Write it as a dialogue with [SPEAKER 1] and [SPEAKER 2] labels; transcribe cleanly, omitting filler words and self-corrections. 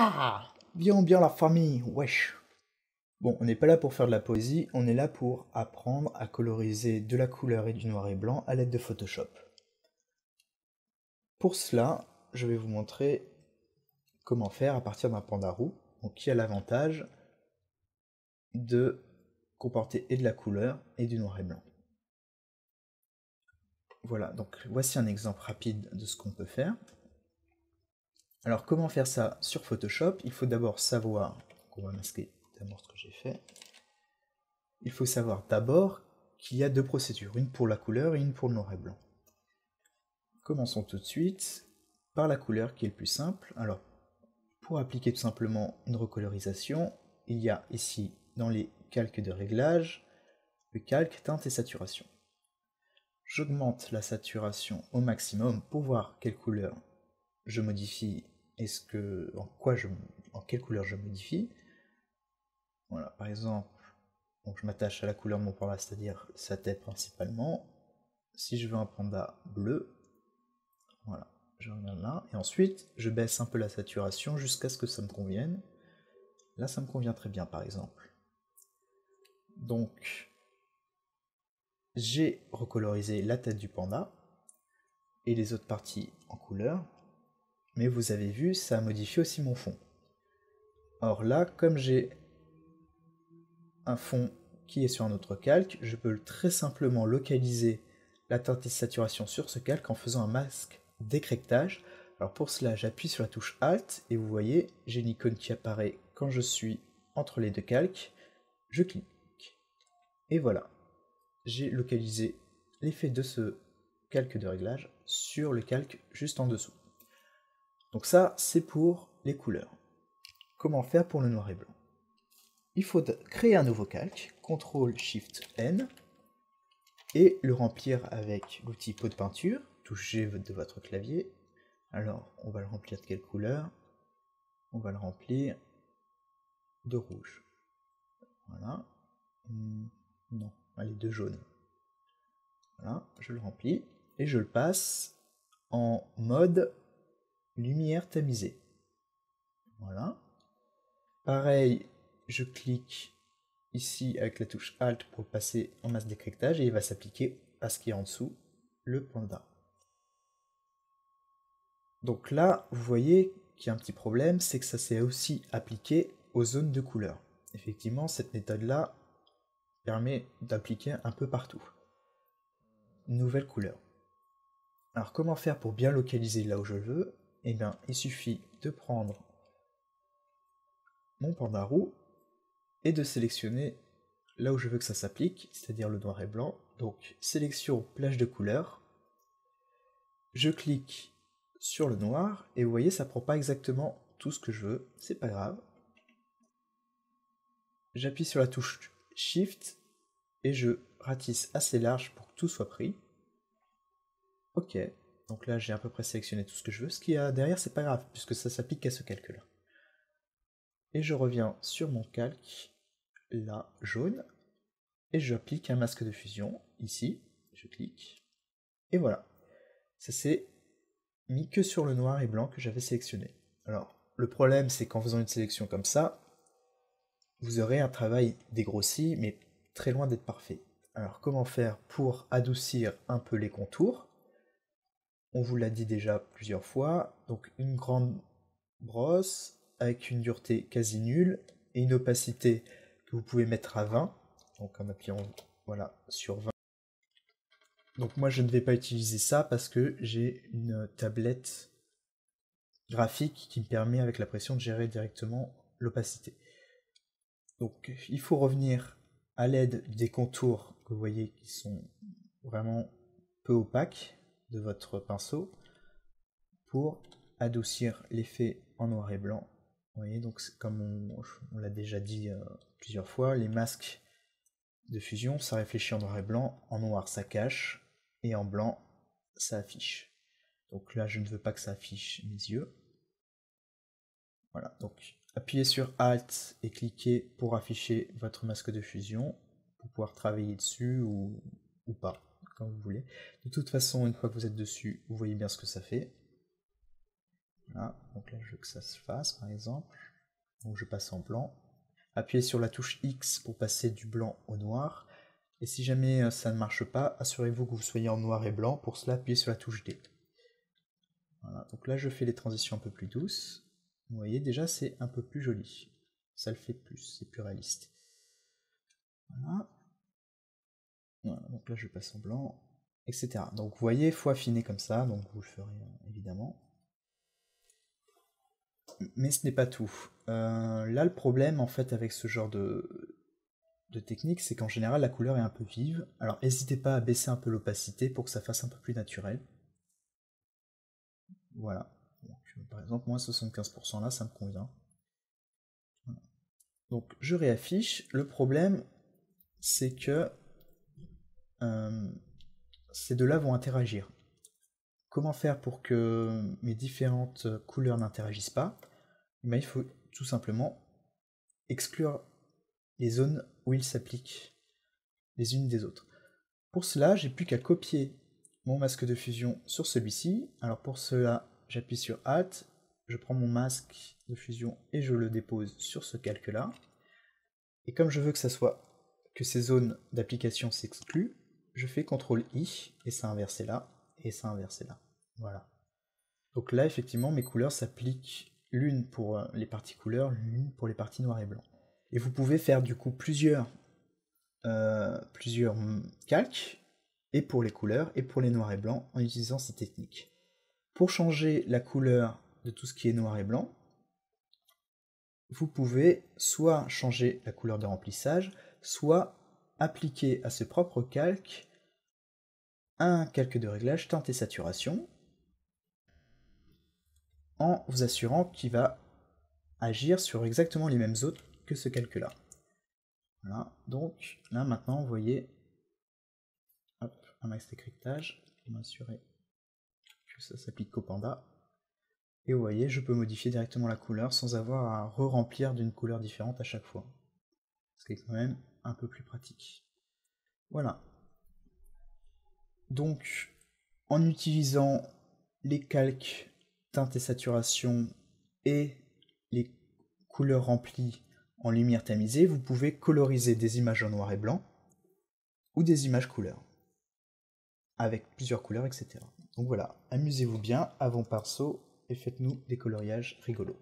[SPEAKER 1] Ah! Bien la famille, wesh. Bon, on n'est pas là pour faire de la poésie, on est là pour apprendre à coloriser de la couleur et du noir et blanc à l'aide de Photoshop. Pour cela, je vais vous montrer comment faire à partir d'un panda roux, donc qui a l'avantage de comporter et de la couleur et du noir et blanc. Voilà, donc voici un exemple rapide de ce qu'on peut faire. Alors comment faire ça sur Photoshop? Il faut d'abord savoir, on va masquer d'abord ce que j'ai fait, il faut savoir d'abord qu'il y a deux procédures, une pour la couleur et une pour le noir et blanc. Commençons tout de suite par la couleur qui est le plus simple. Alors, pour appliquer tout simplement une recolorisation, il y a ici dans les calques de réglage, le calque teinte et saturation. J'augmente la saturation au maximum pour voir quelle couleur je modifie et en quelle couleur je modifie. Voilà, par exemple, donc je m'attache à la couleur de mon panda, c'est-à-dire sa tête principalement. Si je veux un panda bleu, voilà, je reviens là, et ensuite je baisse un peu la saturation jusqu'à ce que ça me convienne. Là, ça me convient très bien, par exemple. Donc, j'ai recolorisé la tête du panda et les autres parties en couleur, mais vous avez vu, ça a modifié aussi mon fond. Or là, comme j'ai un fond qui est sur un autre calque, je peux très simplement localiser la teinte et saturation sur ce calque en faisant un masque d'écrêtage. Alors pour cela, j'appuie sur la touche Alt et vous voyez, j'ai une icône qui apparaît quand je suis entre les deux calques. Je clique et voilà, j'ai localisé l'effet de ce calque de réglage sur le calque juste en dessous. Donc ça, c'est pour les couleurs. Comment faire pour le noir et blanc? Il faut créer un nouveau calque, CTRL-SHIFT-N, et le remplir avec l'outil pot de peinture, touche G de votre clavier. Alors, on va le remplir de quelle couleur? On va le remplir de rouge. Voilà. Non, allez, de jaune. Voilà, je le remplis, et je le passe en mode lumière tamisée. Voilà. Pareil, je clique ici avec la touche Alt pour passer en masque d'écrêtage et il va s'appliquer à ce qui est en dessous, le panda. Donc là, vous voyez qu'il y a un petit problème, c'est que ça s'est aussi appliqué aux zones de couleur. Effectivement, cette méthode-là permet d'appliquer un peu partout. Nouvelle couleur. Alors comment faire pour bien localiser là où je veux? Eh bien, il suffit de prendre mon panda roux et de sélectionner là où je veux que ça s'applique, c'est-à-dire le noir et blanc. Donc, sélection plage de couleurs. Je clique sur le noir, et vous voyez, ça prend pas exactement tout ce que je veux, c'est pas grave. J'appuie sur la touche Shift, et je ratisse assez large pour que tout soit pris. Ok, donc là j'ai à peu près sélectionné tout ce que je veux. Ce qu'il y a derrière, c'est pas grave, puisque ça s'applique qu'à ce calque-là. Et je reviens sur mon calque, là, jaune, et j'applique un masque de fusion, ici, je clique, et voilà. Ça s'est mis que sur le noir et blanc que j'avais sélectionné. Alors, le problème, c'est qu'en faisant une sélection comme ça, vous aurez un travail dégrossi, mais très loin d'être parfait. Alors, comment faire pour adoucir un peu les contours? On vous l'a dit déjà plusieurs fois, donc une grande brosse avec une dureté quasi nulle et une opacité que vous pouvez mettre à 20, donc en appuyant voilà, sur 20. Donc moi je ne vais pas utiliser ça parce que j'ai une tablette graphique qui me permet avec la pression de gérer directement l'opacité. Donc il faut revenir à l'aide des contours que vous voyez qui sont vraiment peu opaques de votre pinceau pour adoucir l'effet en noir et blanc. Vous voyez, donc comme on l'a déjà dit plusieurs fois, les masques de fusion, ça réfléchit en noir et blanc, en noir ça cache, et en blanc ça affiche. Donc là je ne veux pas que ça affiche mes yeux. Voilà, donc appuyez sur Alt et cliquez pour afficher votre masque de fusion, pour pouvoir travailler dessus ou pas, comme vous voulez. De toute façon, une fois que vous êtes dessus, vous voyez bien ce que ça fait. Voilà, donc là je veux que ça se fasse par exemple. Donc je passe en blanc. Appuyez sur la touche X pour passer du blanc au noir. Et si jamais ça ne marche pas, assurez-vous que vous soyez en noir et blanc. Pour cela, appuyez sur la touche D. Voilà, donc là je fais les transitions un peu plus douces. Vous voyez, déjà c'est un peu plus joli. Ça le fait plus, c'est plus réaliste. Voilà. Voilà, donc là je passe en blanc, etc. Donc vous voyez, il faut affiner comme ça, donc vous le ferez évidemment. Mais ce n'est pas tout. Là, le problème, en fait, avec ce genre de technique, c'est qu'en général, la couleur est un peu vive. Alors, n'hésitez pas à baisser un peu l'opacité pour que ça fasse un peu plus naturel. Voilà. Donc, par exemple, moi, 75% là, ça me convient. Voilà. Donc, je réaffiche. Le problème, c'est que ces deux-là vont interagir. Comment faire pour que mes différentes couleurs n'interagissent pas? Ben, il faut tout simplement exclure les zones où ils s'appliquent les unes des autres. Pour cela, j'ai plus qu'à copier mon masque de fusion sur celui-ci. Alors pour cela, j'appuie sur Alt, je prends mon masque de fusion et je le dépose sur ce calque-là. Et comme je veux que ces zones d'application s'excluent, je fais CTRL-I et ça inversé là, et ça inversé là. Voilà. Donc là, effectivement, mes couleurs s'appliquent l'une pour les parties couleurs, l'une pour les parties noir et blanc. Et vous pouvez faire du coup plusieurs calques, et pour les couleurs, et pour les noirs et blancs, en utilisant ces techniques. Pour changer la couleur de tout ce qui est noir et blanc, vous pouvez soit changer la couleur de remplissage, soit appliquer à ce propre calque un calque de réglage teinte et saturation, en vous assurant qu'il va agir sur exactement les mêmes zones que ce calque-là. Voilà, donc là maintenant vous voyez, hop, un max décryptage, pour m'assurer que ça s'applique qu'au panda. Et vous voyez, je peux modifier directement la couleur sans avoir à re-remplir d'une couleur différente à chaque fois. Ce qui est quand même un peu plus pratique. Voilà. Donc, en utilisant les calques, teintes et saturation et les couleurs remplies en lumière tamisée, vous pouvez coloriser des images en noir et blanc ou des images couleurs, avec plusieurs couleurs, etc. Donc voilà, amusez-vous bien, avant pinceau, et faites-nous des coloriages rigolos.